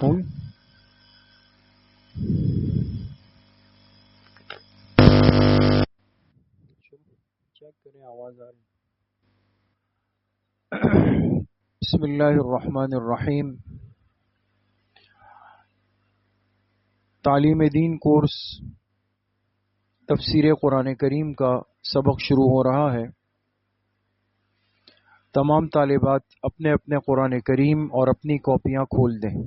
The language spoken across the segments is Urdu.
ہوئی چیک کریں آواز آ رہی. بسم اللہ الرحمن الرحیم. تعلیم دین کورس تفسیر قرآن کریم کا سبق شروع ہو رہا ہے. تمام طالبات اپنے اپنے قرآن کریم اور اپنی کاپیاں کھول دیں.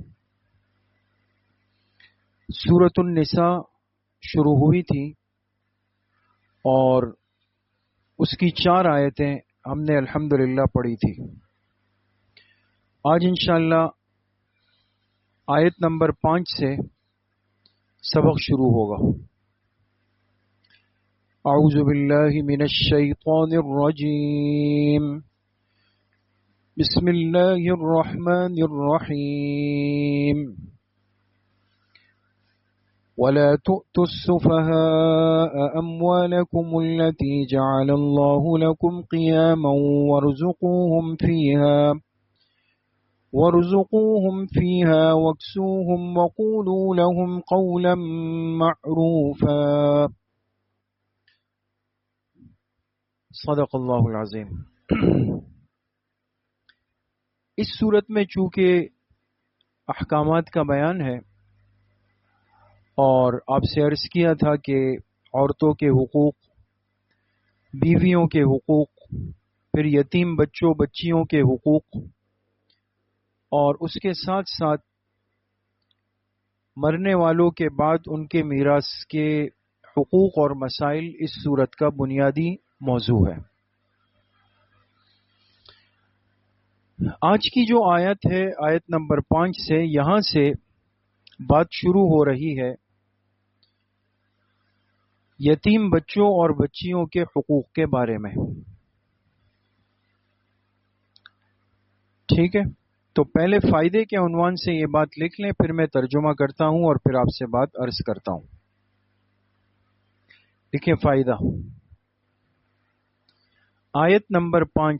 سورۃ النساء شروع ہوئی تھی اور اس کی 4 آیتیں ہم نے الحمدللہ پڑھی تھی. آج انشاءاللہ آیت نمبر 5 سے سبق شروع ہوگا. اعوذ باللہ من الشیطان الرجیم. بسم اللہ الرحمن الرحیم. ولا تؤتوا السفهاء أموالكم التي جعل الله لكم قياما وارزقوهم فيها واكسوهم وقولوا لهم قولا معروفا. صدق اللہ العظیم. اس صورت میں چونکہ احکامات کا بیان ہے اور آپ سے عرض کیا تھا کہ عورتوں کے حقوق، بیویوں کے حقوق، پھر یتیم بچوں بچیوں کے حقوق، اور اس کے ساتھ ساتھ مرنے والوں کے بعد ان کے میراث کے حقوق اور مسائل اس صورت کا بنیادی موضوع ہے. آج کی جو آیت ہے، آیت نمبر 5 سے، یہاں سے بات شروع ہو رہی ہے یتیم بچوں اور بچیوں کے حقوق کے بارے میں. ٹھیک ہے، تو پہلے فائدے کے عنوان سے یہ بات لکھ لیں، پھر میں ترجمہ کرتا ہوں اور پھر آپ سے بات عرض کرتا ہوں. لکھیں فائدہ. آیت نمبر 5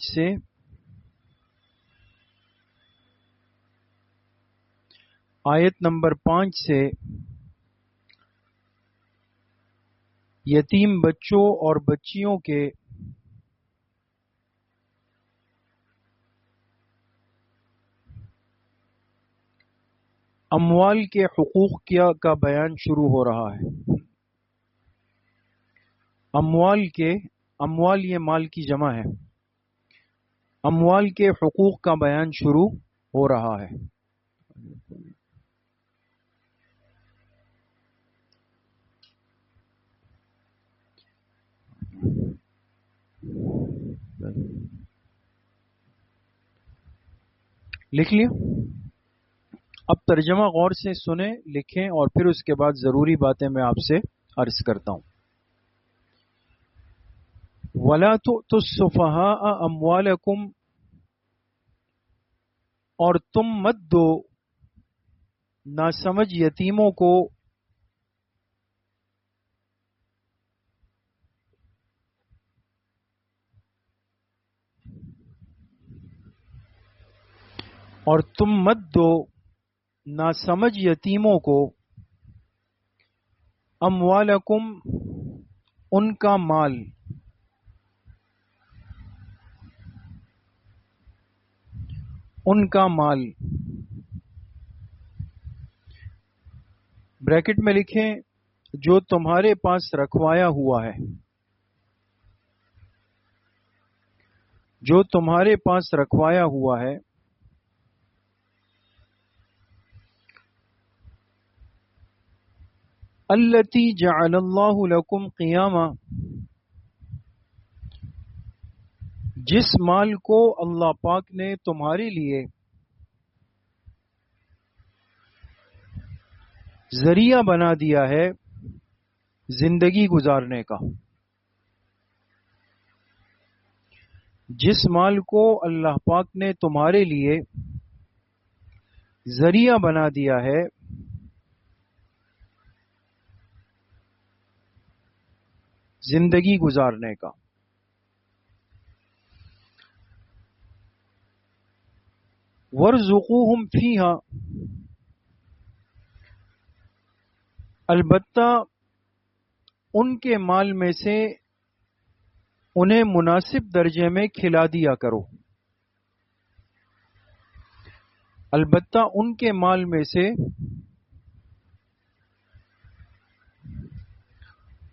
سے یتیم بچوں اور بچیوں کے اموال کے حقوق کا بیان شروع ہو رہا ہے. اموال یہ مال کی جمع ہے. اموال کے حقوق کا بیان شروع ہو رہا ہے. لکھ لیا؟ اب ترجمہ غور سے سنیں، لکھیں، اور پھر اس کے بعد ضروری باتیں میں آپ سے عرض کرتا ہوں. وَلَا تُؤْتُوا السُّفَهَاءَ أَمْوَالَكُمْ، اور تم مت دو ناسمجھ یتیموں کو اموالکم، ان کا مال، بریکٹ میں لکھیں جو تمہارے پاس رکھوایا ہوا ہے، التی جعل اللہ لکم قیاما، جس مال کو اللہ پاک نے تمہارے لیے ذریعہ بنا دیا ہے زندگی گزارنے کا. جس مال کو اللہ پاک نے تمہارے لیے ذریعہ بنا دیا ہے زندگی گزارنے کا. وَارْزُقُوهُمْ فِيهَا، البتہ ان کے مال میں سے انہیں مناسب درجے میں کھلا دیا کرو، البتہ ان کے مال میں سے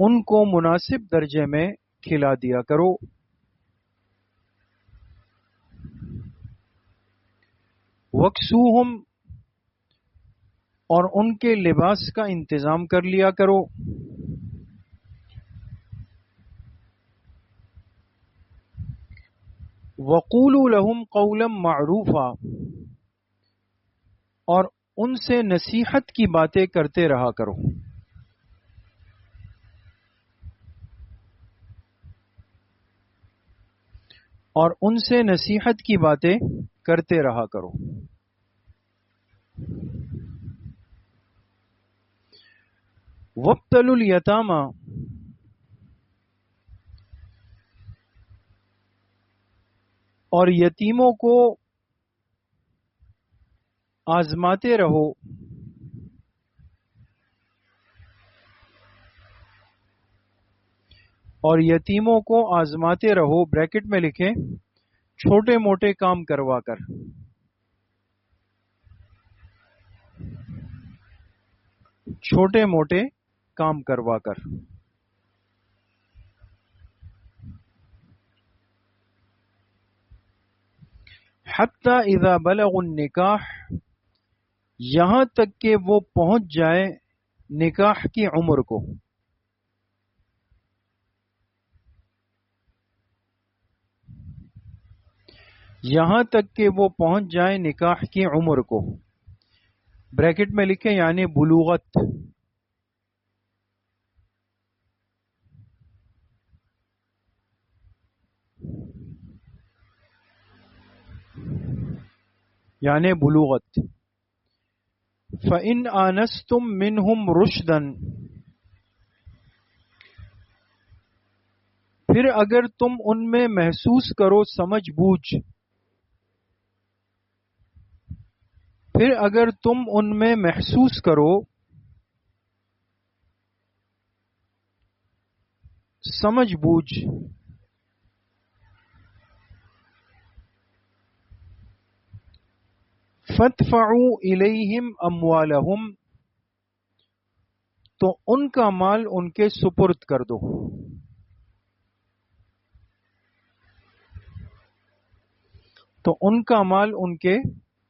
ان کو مناسب درجے میں کھلا دیا کرو۔ وَاكْسُوهُمْ، اور ان کے لباس کا انتظام کر لیا کرو۔ وَقُولُوا لَهُمْ قَوْلًا مَعْرُوفًا، اور ان سے نصیحت کی باتیں کرتے رہا کرو۔ اور ان سے نصیحت کی باتیں کرتے رہا کرو۔ وَابْتَلُوا الْيَتَامَى، اور یتیموں کو آزماتے رہو۔ اور یتیموں کو آزماتے رہو، بریکٹ میں لکھیں چھوٹے موٹے کام کروا کر، چھوٹے موٹے کام کروا کر۔ حتی اذا بلغوا النکاح، یہاں تک کہ وہ پہنچ جائے نکاح کی عمر کو۔ یہاں تک کہ وہ پہنچ جائیں نکاح کی عمر کو، بریکٹ میں لکھیں یعنی بلوغت۔ یعنی بلوغت۔ فَإِنْ آنَسْتُمْ مِنْهُمْ رُشْدًا، پھر اگر تم ان میں محسوس کرو سمجھ بوجھ، پھر اگر تم ان میں محسوس کرو سمجھ بوجھ، فَادْفَعُوا إِلَيْهِمْ أَمْوَالَهُمْ، تو ان کا مال ان کے سپرد کر دو۔ تو ان کا مال ان کے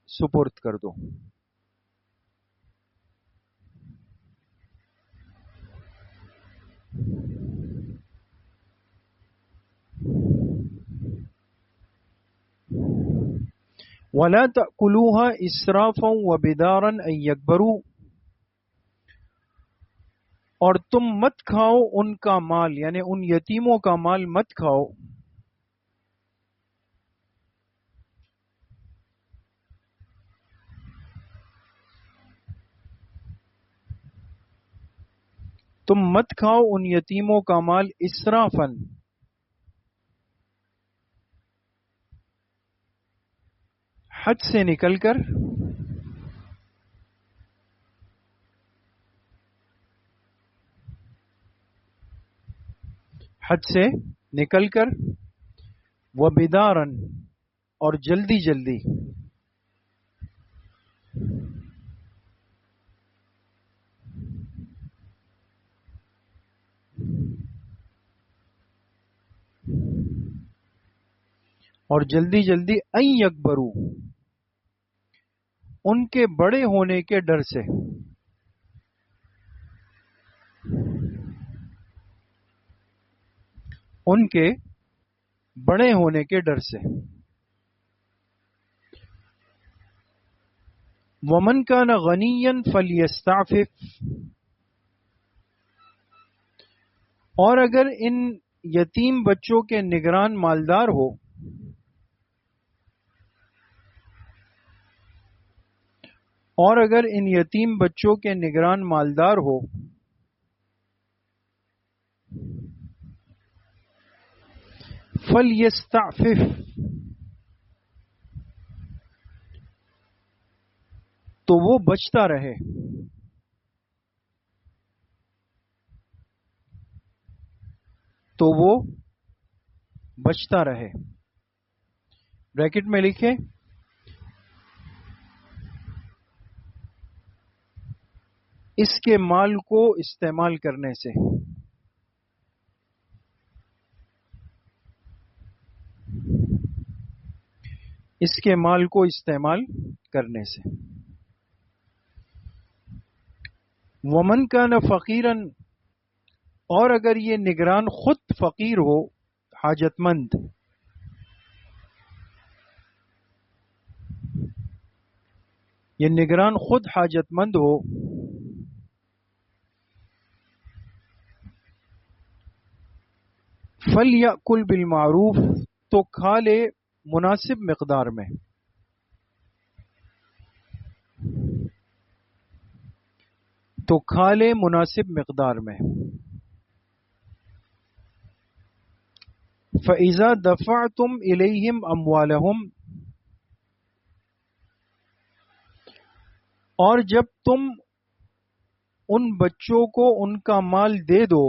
سپرد کر دو۔ وَلَا تَأْكُلُوهَا إِسْرَافًا وَبِدَارًا أَن يَكْبَرُوا، اور تم مت کھاؤ ان کا مال، یعنی ان یتیموں کا مال مت کھاؤ تم مت کھاؤ ان یتیموں کا مال اسرافن، حد سے نکل کر، حد سے نکل کر، وبدارن، اور جلدی جلدی، اور جلدی جلدی ان یکبرو، ان کے بڑے ہونے کے ڈر سے، ان کے بڑے ہونے کے ڈر سے۔ ومن کان غنیا فلیستعفف، اور اگر ان یتیم بچوں کے نگران مالدار ہو، اور اگر ان یتیم بچوں کے نگران مالدار ہو، فلیستعفف، تو وہ بچتا رہے، تو وہ بچتا رہے. بریکٹ میں لکھے اس کے مال کو استعمال کرنے سے. اس کے مال کو استعمال کرنے سے. ومن کان فقیرا، اور اگر یہ نگران خود فقیر ہو، حاجت مند، یہ نگران خود حاجت مند ہو، فَلْيَأْكُلْ بِالْمَعْرُوفِ، تو کھا لے مناسب مقدار میں. تو کھا لے مناسب مقدار میں. فَإِذَا دَفَعْتُمْ إِلَيْهِمْ أَمْوَالَهُمْ، اور جب تم ان بچوں کو ان کا مال دے دو،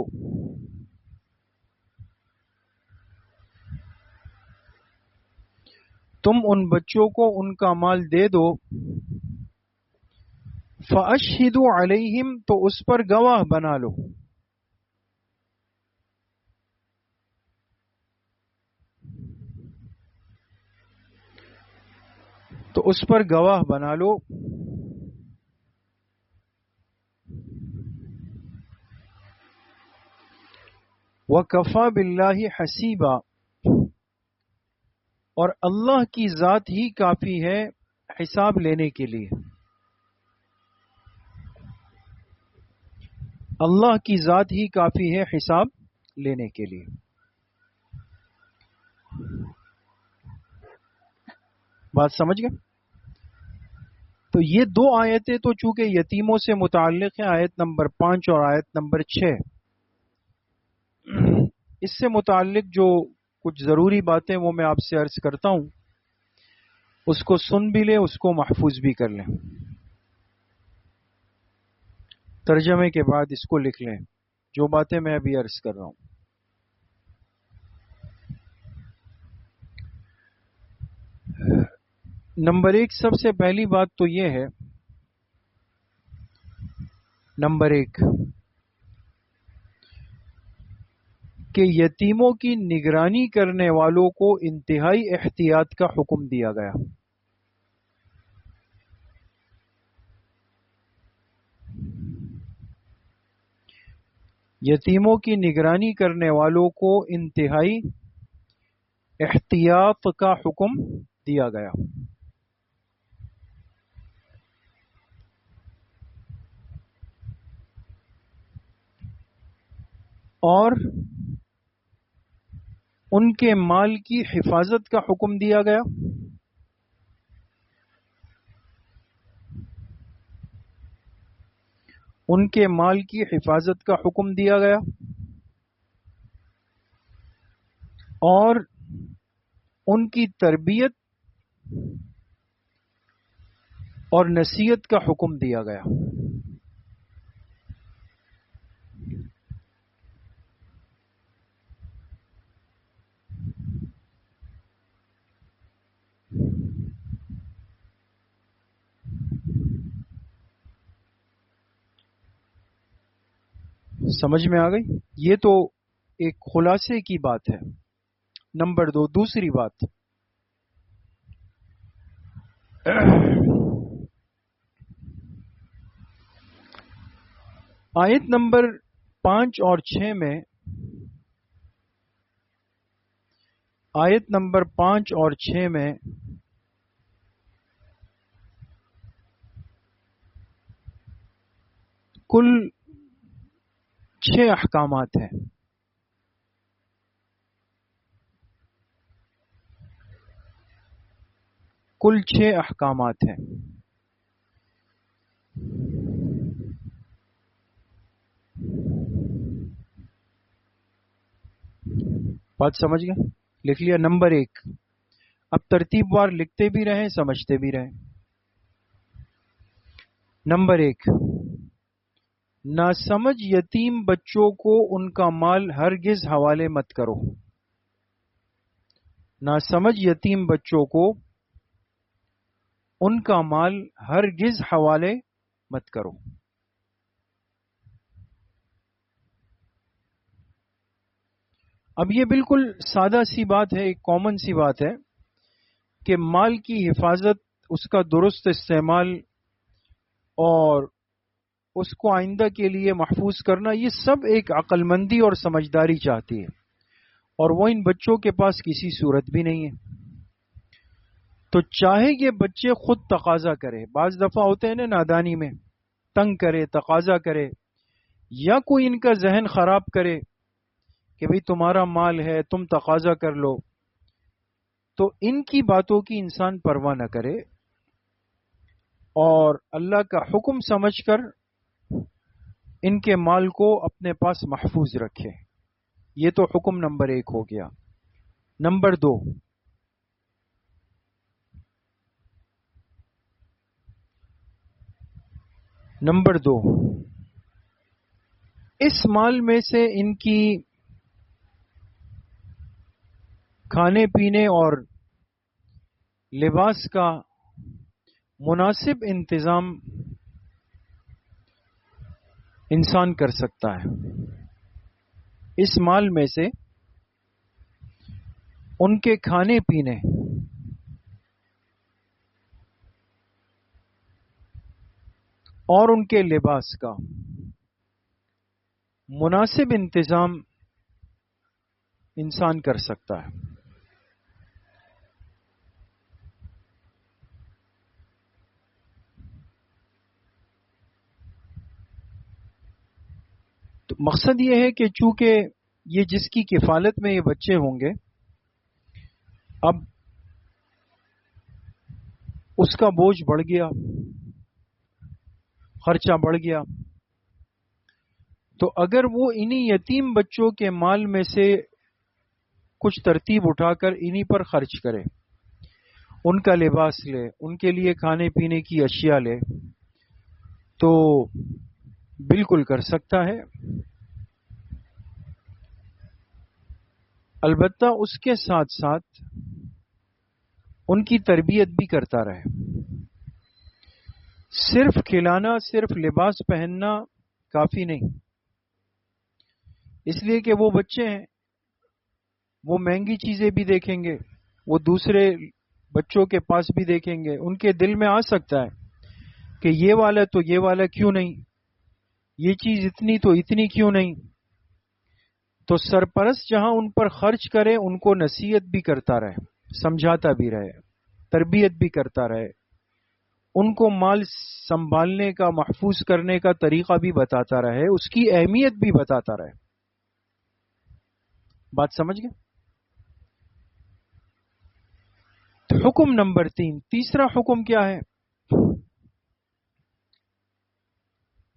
تم ان بچوں کو ان کا مال دے دو، فَأَشْهِدُوا عَلَيْهِمْ، تو اس پر گواہ بنا لو. تو اس پر گواہ بنا لو. وَكَفَى بِاللَّهِ حَسِيبًا، اور اللہ کی ذات ہی کافی ہے حساب لینے کے لیے. اللہ کی ذات ہی کافی ہے حساب لینے کے لیے. بات سمجھ گئے؟ تو یہ دو آیتیں تو چونکہ یتیموں سے متعلق ہیں، آیت نمبر 5 اور آیت نمبر 6. اس سے متعلق جو کچھ ضروری باتیں وہ میں آپ سے عرض کرتا ہوں، اس کو سن بھی لیں، اس کو محفوظ بھی کر لیں. ترجمے کے بعد اس کو لکھ لیں جو باتیں میں ابھی عرض کر رہا ہوں. نمبر 1، سب سے پہلی بات تو یہ ہے، نمبر 1 کہ یتیموں کی نگرانی کرنے والوں کو انتہائی احتیاط کا حکم دیا گیا. یتیموں کی نگرانی کرنے والوں کو انتہائی احتیاط کا حکم دیا گیا. اور ان کے مال کی حفاظت کا حکم دیا گیا. ان کے مال کی حفاظت کا حکم دیا گیا اور ان کی تربیت اور نصیحت کا حکم دیا گیا. سمجھ میں آ گئی؟ یہ تو ایک خلاصے کی بات ہے. نمبر 2، دوسری بات، آیت نمبر 5 اور 6 میں، آیت نمبر 5 اور 6 میں کل 6 احکامات ہیں. کل 6 احکامات ہیں. بات سمجھ گئے؟ لکھ لیا؟ نمبر 1، اب ترتیب وار لکھتے بھی رہیں، سمجھتے بھی رہیں. نمبر 1، ناسمجھ یتیم بچوں کو ان کا مال ہرگز حوالے مت کرو. ناسمجھ یتیم بچوں کو ان کا مال ہرگز حوالے مت کرو. اب یہ بالکل سادہ سی بات ہے، ایک کامن سی بات ہے کہ مال کی حفاظت، اس کا درست استعمال اور اس کو آئندہ کے لیے محفوظ کرنا، یہ سب ایک عقل مندی اور سمجھداری چاہتی ہے، اور وہ ان بچوں کے پاس کسی صورت بھی نہیں ہے. تو چاہے یہ بچے خود تقاضا کرے، بعض دفعہ ہوتے ہیں نا نادانی میں، تنگ کرے، تقاضا کرے، یا کوئی ان کا ذہن خراب کرے کہ بھئی تمہارا مال ہے، تم تقاضا کر لو، تو ان کی باتوں کی انسان پرواہ نہ کرے اور اللہ کا حکم سمجھ کر ان کے مال کو اپنے پاس محفوظ رکھے. یہ تو حکم نمبر 1 ہو گیا. نمبر 2، اس مال میں سے ان کی کھانے پینے اور لباس کا مناسب انتظام انسان کر سکتا ہے. اس مال میں سے ان کے کھانے پینے اور ان کے لباس کا مناسب انتظام انسان کر سکتا ہے. تو مقصد یہ ہے کہ چونکہ یہ جس کی کفالت میں یہ بچے ہوں گے، اب اس کا بوجھ بڑھ گیا، خرچہ بڑھ گیا، تو اگر وہ انہی یتیم بچوں کے مال میں سے کچھ ترتیب اٹھا کر انہی پر خرچ کرے، ان کا لباس لے، ان کے لیے کھانے پینے کی اشیاء لے، تو بالکل کر سکتا ہے. البتہ اس کے ساتھ ساتھ ان کی تربیت بھی کرتا رہے. صرف کھلانا، صرف لباس پہننا کافی نہیں، اس لیے کہ وہ بچے ہیں، وہ مہنگی چیزیں بھی دیکھیں گے، وہ دوسرے بچوں کے پاس بھی دیکھیں گے، ان کے دل میں آ سکتا ہے کہ یہ والا تو یہ والا کیوں نہیں، یہ چیز اتنی تو اتنی کیوں نہیں. تو سرپرست جہاں ان پر خرچ کرے، ان کو نصیحت بھی کرتا رہے، سمجھاتا بھی رہے، تربیت بھی کرتا رہے، ان کو مال سنبھالنے کا، محفوظ کرنے کا طریقہ بھی بتاتا رہے، اس کی اہمیت بھی بتاتا رہے. بات سمجھ گئے؟ تو حکم نمبر 3، تیسرا حکم کیا ہے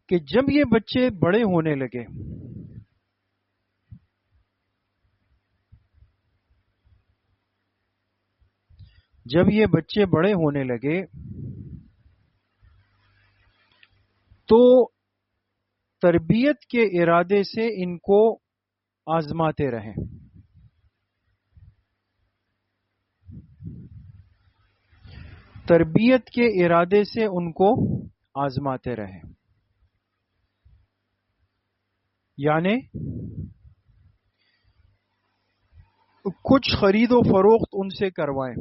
کہ جب یہ بچے بڑے ہونے لگے، جب یہ بچے بڑے ہونے لگے تو تربیت کے ارادے سے ان کو آزماتے رہیں. تربیت کے ارادے سے ان کو آزماتے رہیں، یعنی کچھ خرید و فروخت ان سے کروائیں،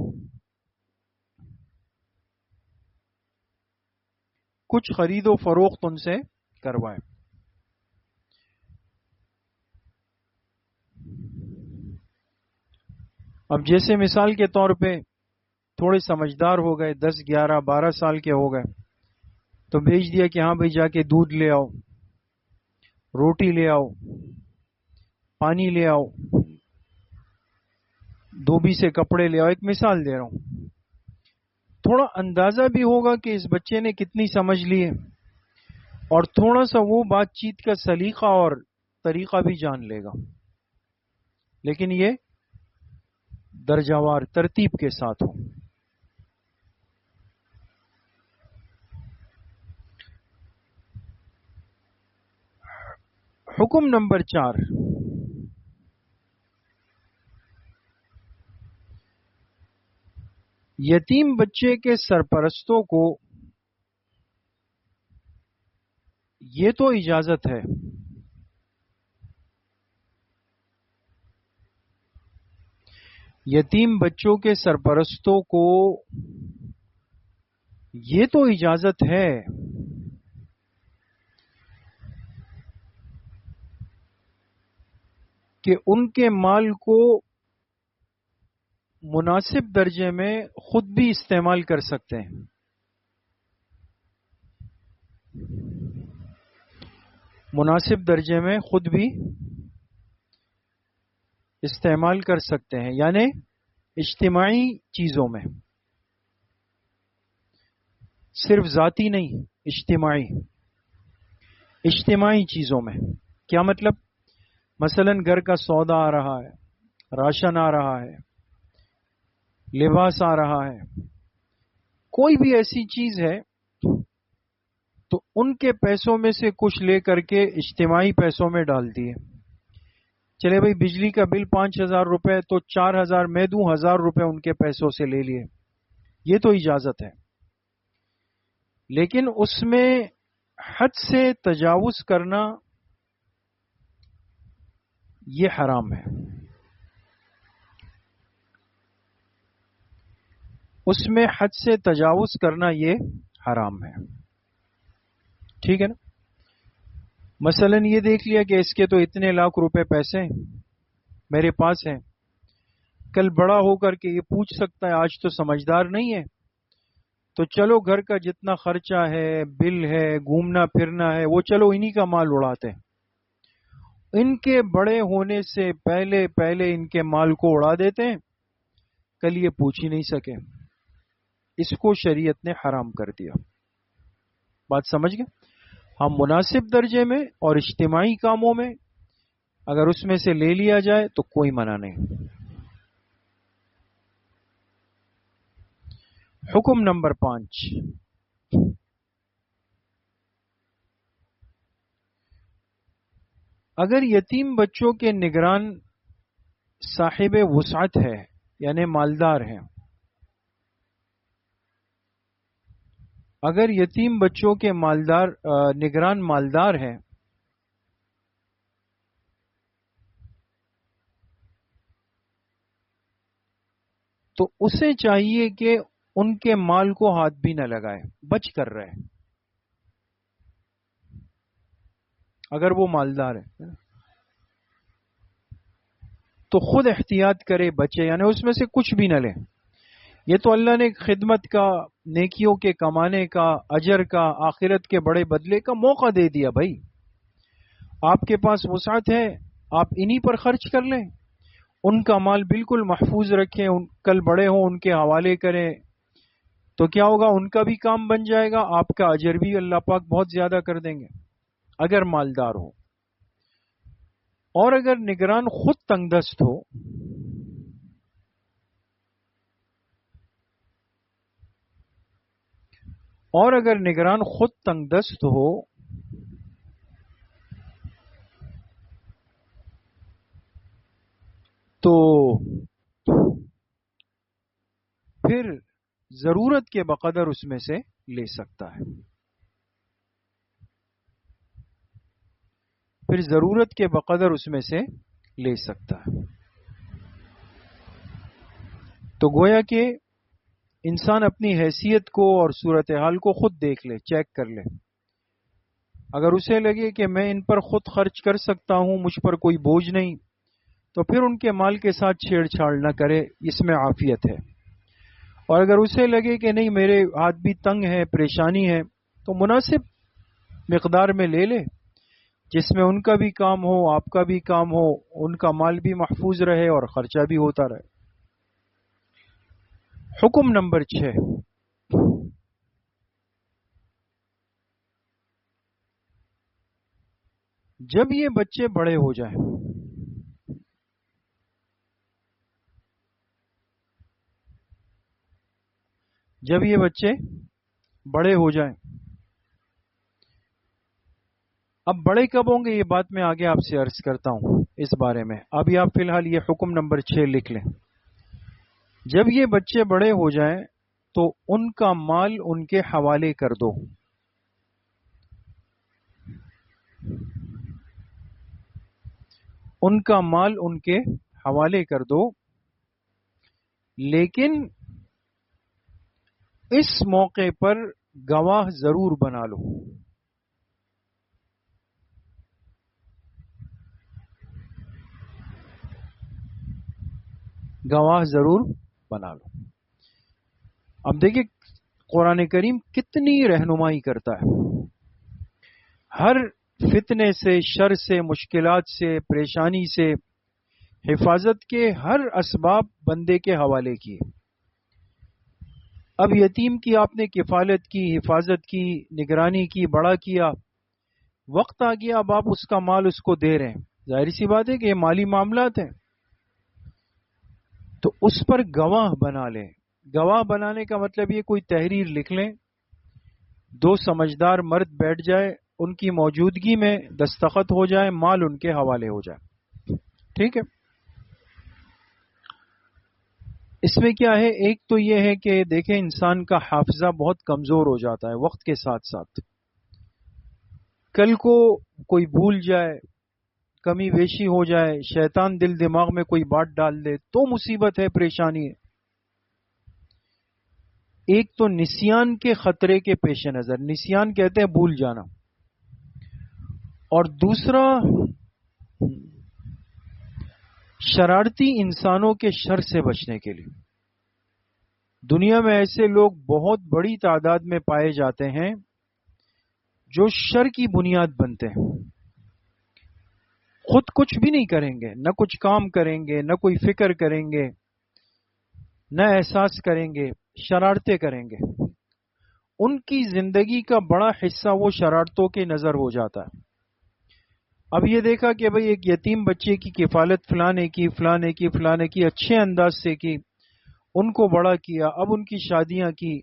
کچھ خرید و فروخت ان سے کروائیں. اب جیسے مثال کے طور پہ تھوڑے سمجھدار ہو گئے، 10 11 12 سال کے ہو گئے، تو بھیج دیا کہ ہاں بھائی جا کے دودھ لے آؤ، روٹی لے آؤ، پانی لے آؤ، دھوبی سے کپڑے لے آؤ. ایک مثال دے رہا ہوں. تھوڑا اندازہ بھی ہوگا کہ اس بچے نے کتنی سمجھ لی ہے، اور تھوڑا سا وہ بات چیت کا سلیقہ اور طریقہ بھی جان لے گا، لیکن یہ درجہ وار ترتیب کے ساتھ ہو. حکم نمبر 4، یتیم بچے کے سرپرستوں کو یہ تو اجازت ہے یتیم بچوں کے سرپرستوں کو یہ تو اجازت ہے کہ ان کے مال کو مناسب درجے میں خود بھی استعمال کر سکتے ہیں. مناسب درجے میں خود بھی استعمال کر سکتے ہیں، یعنی اجتماعی چیزوں میں، صرف ذاتی نہیں، اجتماعی چیزوں میں. کیا مطلب؟ مثلا گھر کا سودا آ رہا ہے، راشن آ رہا ہے، لباس آ رہا ہے، کوئی بھی ایسی چیز ہے تو ان کے پیسوں میں سے کچھ لے کر کے اجتماعی پیسوں میں ڈال دیے. چلے بھائی بجلی کا بل 5,000 روپے تو 4,000 میں دوں، 1,000 روپے ان کے پیسوں سے لے لیے، یہ تو اجازت ہے. لیکن اس میں حد سے تجاوز کرنا یہ حرام ہے. اس میں حد سے تجاوز کرنا یہ حرام ہے. ٹھیک ہے نا؟ مثلا یہ دیکھ لیا کہ اس کے تو اتنے لاکھ روپے پیسے میرے پاس ہیں، کل بڑا ہو کر کے یہ پوچھ سکتا ہے، آج تو سمجھدار نہیں ہے تو چلو گھر کا جتنا خرچہ ہے، بل ہے، گھومنا پھرنا ہے، وہ چلو انہی کا مال اڑاتے ہیں. ان کے بڑے ہونے سے پہلے پہلے ان کے مال کو اڑا دیتے ہیں، کل یہ پوچھ ہی نہیں سکے. اس کو شریعت نے حرام کر دیا. بات سمجھ گئے؟ ہم مناسب درجے میں اور اجتماعی کاموں میں اگر اس میں سے لے لیا جائے تو کوئی منع نہیں. حکم نمبر 5، اگر یتیم بچوں کے نگران صاحب وسعت ہے، یعنی مالدار ہیں، اگر یتیم بچوں کے نگران مالدار ہیں تو اسے چاہیے کہ ان کے مال کو ہاتھ بھی نہ لگائے، بچ کر رہے. اگر وہ مالدار ہے تو خود احتیاط کرے، بچے، یعنی اس میں سے کچھ بھی نہ لے. یہ تو اللہ نے خدمت کا، نیکیوں کے کمانے کا، اجر کا، آخرت کے بڑے بدلے کا موقع دے دیا. بھائی آپ کے پاس وسعت ہے، آپ انہی پر خرچ کر لیں، ان کا مال بالکل محفوظ رکھیں، کل بڑے ہوں ان کے حوالے کریں تو کیا ہوگا؟ ان کا بھی کام بن جائے گا، آپ کا اجر بھی اللہ پاک بہت زیادہ کر دیں گے اگر مالدار ہو. اور اگر نگران خود تنگ دست ہو، تو پھر ضرورت کے بقدر اس میں سے لے سکتا ہے. تو گویا کہ انسان اپنی حیثیت کو اور صورتحال کو خود دیکھ لے، چیک کر لے. اگر اسے لگے کہ میں ان پر خود خرچ کر سکتا ہوں، مجھ پر کوئی بوجھ نہیں، تو پھر ان کے مال کے ساتھ چھیڑ چھاڑ نہ کرے، اس میں عافیت ہے. اور اگر اسے لگے کہ نہیں میرے ہاتھ بھی تنگ ہے، پریشانی ہے، تو مناسب مقدار میں لے لے، جس میں ان کا بھی کام ہو، آپ کا بھی کام ہو، ان کا مال بھی محفوظ رہے اور خرچہ بھی ہوتا رہے. حکم نمبر 6، جب یہ بچے بڑے ہو جائیں، اب بڑے کب ہوں گے یہ بات میں آگے آپ سے عرض کرتا ہوں اس بارے میں. ابھی آپ فی الحال یہ حکم نمبر 6 لکھ لیں. جب یہ بچے بڑے ہو جائیں تو ان کا مال ان کے حوالے کر دو. ان کا مال ان کے حوالے کر دو، لیکن اس موقع پر گواہ ضرور بنا لو. گواہ ضرور بنا لو. اب دیکھیں قرآن کریم کتنی رہنمائی کرتا ہے. ہر فتنے سے، شر سے، مشکلات سے، پریشانی سے حفاظت کے ہر اسباب بندے کے حوالے کیے. اب یتیم کی آپ نے کفالت کی، حفاظت کی، نگرانی کی، بڑا کیا، وقت آ گیا اب آپ اس کا مال اس کو دے رہے ہیں. ظاہر سی بات ہے کہ یہ مالی معاملات ہیں، تو اس پر گواہ بنا لیں. گواہ بنانے کا مطلب یہ کوئی تحریر لکھ لیں، دو سمجھدار مرد بیٹھ جائے، ان کی موجودگی میں دستخط ہو جائے، مال ان کے حوالے ہو جائے. ٹھیک ہے. اس میں کیا ہے، ایک تو یہ ہے کہ دیکھیں انسان کا حافظہ بہت کمزور ہو جاتا ہے وقت کے ساتھ ساتھ. کل کو کوئی بھول جائے، کمی بیشی ہو جائے، شیطان دل دماغ میں کوئی بات ڈال دے تو مصیبت ہے، پریشانی ہے. ایک تو نسیان کے خطرے کے پیش نظر، نسیان کہتے ہیں بھول جانا، اور دوسرا شرارتی انسانوں کے شر سے بچنے کے لیے. دنیا میں ایسے لوگ بہت بڑی تعداد میں پائے جاتے ہیں جو شر کی بنیاد بنتے ہیں. خود کچھ بھی نہیں کریں گے، نہ کچھ کام کریں گے، نہ کوئی فکر کریں گے، نہ احساس کریں گے، شرارتیں کریں گے. ان کی زندگی کا بڑا حصہ وہ شرارتوں کے نظر ہو جاتا ہے. اب یہ دیکھا کہ بھئی ایک یتیم بچے کی کفالت فلانے کی فلانے کی فلانے کی اچھے انداز سے کی، ان کو بڑا کیا، اب ان کی شادیاں کی،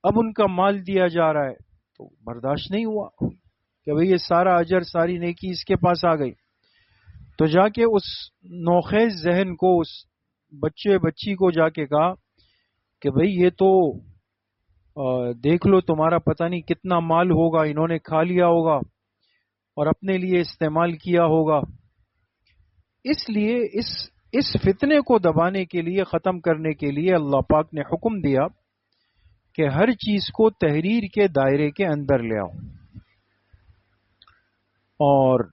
اب ان کا مال دیا جا رہا ہے، تو برداشت نہیں ہوا کہ بھئی یہ سارا اجر ساری نیکی اس کے پاس آ گئی. تو جا کے اس نوخیز ذہن کو، اس بچے بچی کو جا کے کہا کہ بھئی یہ تو دیکھ لو تمہارا پتہ نہیں کتنا مال ہوگا، انہوں نے کھا لیا ہوگا اور اپنے لیے استعمال کیا ہوگا. اس لیے اس فتنے کو دبانے کے لیے، ختم کرنے کے لیے اللہ پاک نے حکم دیا کہ ہر چیز کو تحریر کے دائرے کے اندر لے آؤ اور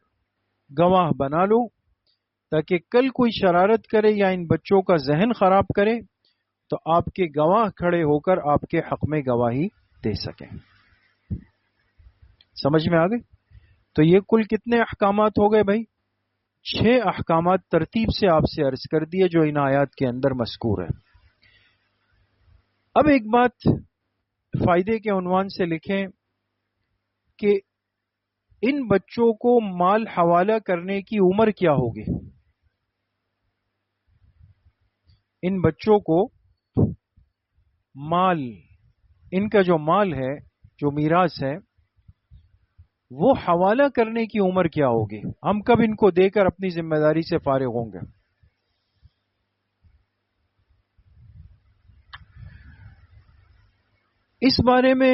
گواہ بنا لو، تاکہ کل کوئی شرارت کرے یا ان بچوں کا ذہن خراب کرے تو آپ کے گواہ کھڑے ہو کر آپ کے حق میں گواہی دے سکیں. سمجھ میں آ گئی؟ تو یہ کل کتنے احکامات ہو گئے بھائی؟ 6 احکامات ترتیب سے آپ سے عرض کر دیے جو ان آیات کے اندر مذکور ہے. اب ایک بات فائدے کے عنوان سے لکھیں کہ ان بچوں کو مال حوالہ کرنے کی عمر کیا ہوگی؟ ان بچوں کو مال، ان کا جو مال ہے، جو میراث ہے، وہ حوالہ کرنے کی عمر کیا ہوگی؟ ہم کب ان کو دے کر اپنی ذمہ داری سے فارغ ہوں گے؟ اس بارے میں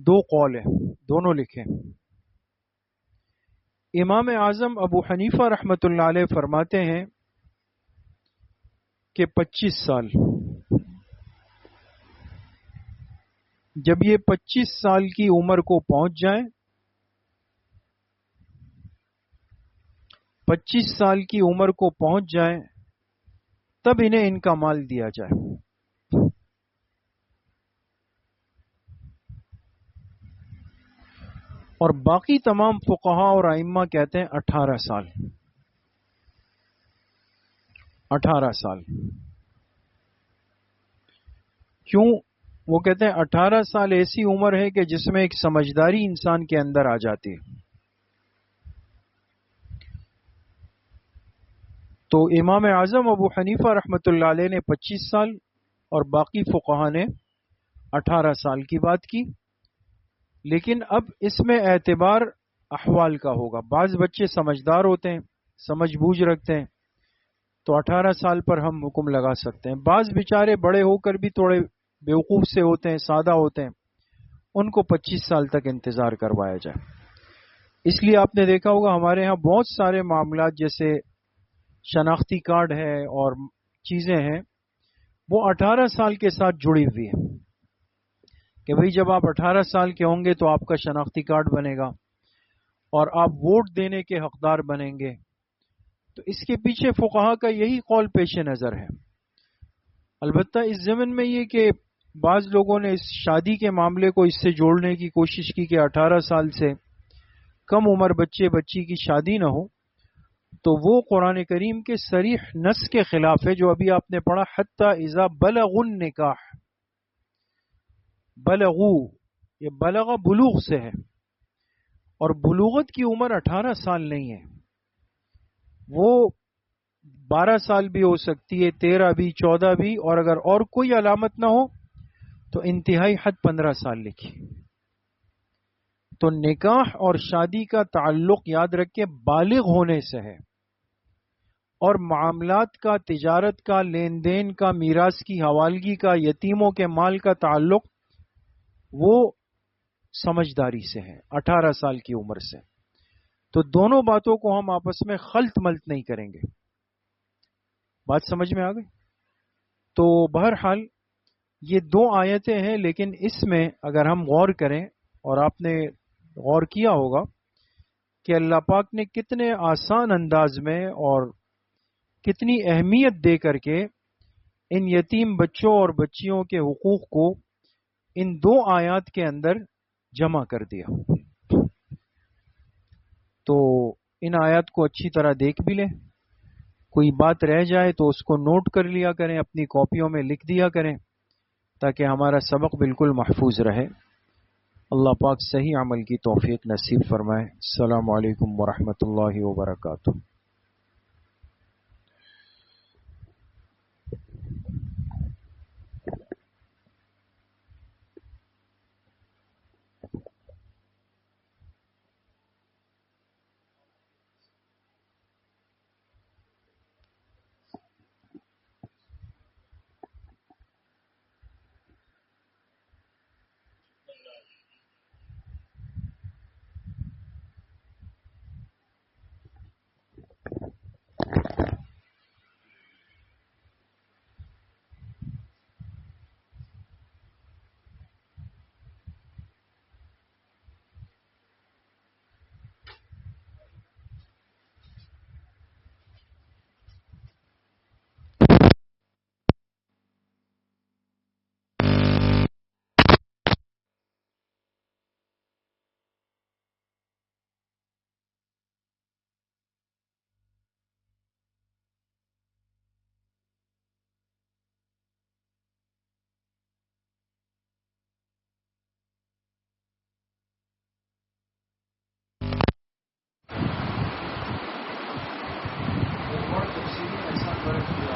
2 قول ہیں، دونوں لکھیں. امام اعظم ابو حنیفہ رحمۃ اللہ علیہ فرماتے ہیں کہ 25 سال. جب یہ 25 سال کی عمر کو پہنچ جائیں، 25 سال کی عمر کو پہنچ جائیں تب انہیں ان کا مال دیا جائے. اور باقی تمام فقہا اور ائمہ کہتے ہیں 18 سال. 18 سال. کیوں؟ وہ کہتے ہیں 18 سال ایسی عمر ہے کہ جس میں ایک سمجھداری انسان کے اندر آ جاتی ہے. تو امام اعظم ابو حنیفہ رحمۃ اللہ علیہ نے 25 سال اور باقی فقہا نے 18 سال کی بات کی. لیکن اب اس میں اعتبار احوال کا ہوگا۔ بعض بچے سمجھدار ہوتے ہیں، سمجھ بوجھ رکھتے ہیں، تو 18 سال پر ہم حکم لگا سکتے ہیں۔ بعض بیچارے بڑے ہو کر بھی تھوڑے بیوقوف سے ہوتے ہیں، سادہ ہوتے ہیں، ان کو 25 سال تک انتظار کروایا جائے۔ اس لیے آپ نے دیکھا ہوگا ہمارے ہاں بہت سارے معاملات جیسے شناختی کارڈ ہے اور چیزیں ہیں، وہ 18 سال کے ساتھ جڑی ہوئی ہیں کہ بھئی جب آپ 18 سال کے ہوں گے تو آپ کا شناختی کارڈ بنے گا اور آپ ووٹ دینے کے حقدار بنیں گے۔ تو اس کے پیچھے فقہا کا یہی قول پیش نظر ہے۔ البتہ اس ضمن میں یہ کہ بعض لوگوں نے اس شادی کے معاملے کو اس سے جوڑنے کی کوشش کی کہ 18 سال سے کم عمر بچے بچی کی شادی نہ ہو، تو وہ قرآن کریم کے صریح نص کے خلاف ہے جو ابھی آپ نے پڑھا، حتی اذا بلغوا النکاح۔ بلغو، یہ بلغ بلوغ سے ہے، اور بلوغت کی عمر 18 سال نہیں ہے، وہ 12 سال بھی ہو سکتی ہے، 13 بھی، 14 بھی، اور اگر اور کوئی علامت نہ ہو تو انتہائی حد 15 سال لکھی۔ تو نکاح اور شادی کا تعلق یاد رکھیں بالغ ہونے سے ہے، اور معاملات کا، تجارت کا، لین دین کا، میراث کی حوالگی کا، یتیموں کے مال کا تعلق وہ سمجھداری سے ہے، 18 سال کی عمر سے۔ تو دونوں باتوں کو ہم آپس میں خلط ملط نہیں کریں گے۔ بات سمجھ میں آ گئی؟ تو بہرحال یہ دو آیتیں ہیں، لیکن اس میں اگر ہم غور کریں، اور آپ نے غور کیا ہوگا کہ اللہ پاک نے کتنے آسان انداز میں اور کتنی اہمیت دے کر کے ان یتیم بچوں اور بچیوں کے حقوق کو ان دو آیات کے اندر جمع کر دیا۔ تو ان آیات کو اچھی طرح دیکھ بھی لیں، کوئی بات رہ جائے تو اس کو نوٹ کر لیا کریں، اپنی کاپیوں میں لکھ دیا کریں تاکہ ہمارا سبق بالکل محفوظ رہے۔ اللہ پاک صحیح عمل کی توفیق نصیب فرمائے۔ السلام علیکم ورحمۃ اللہ وبرکاتہ۔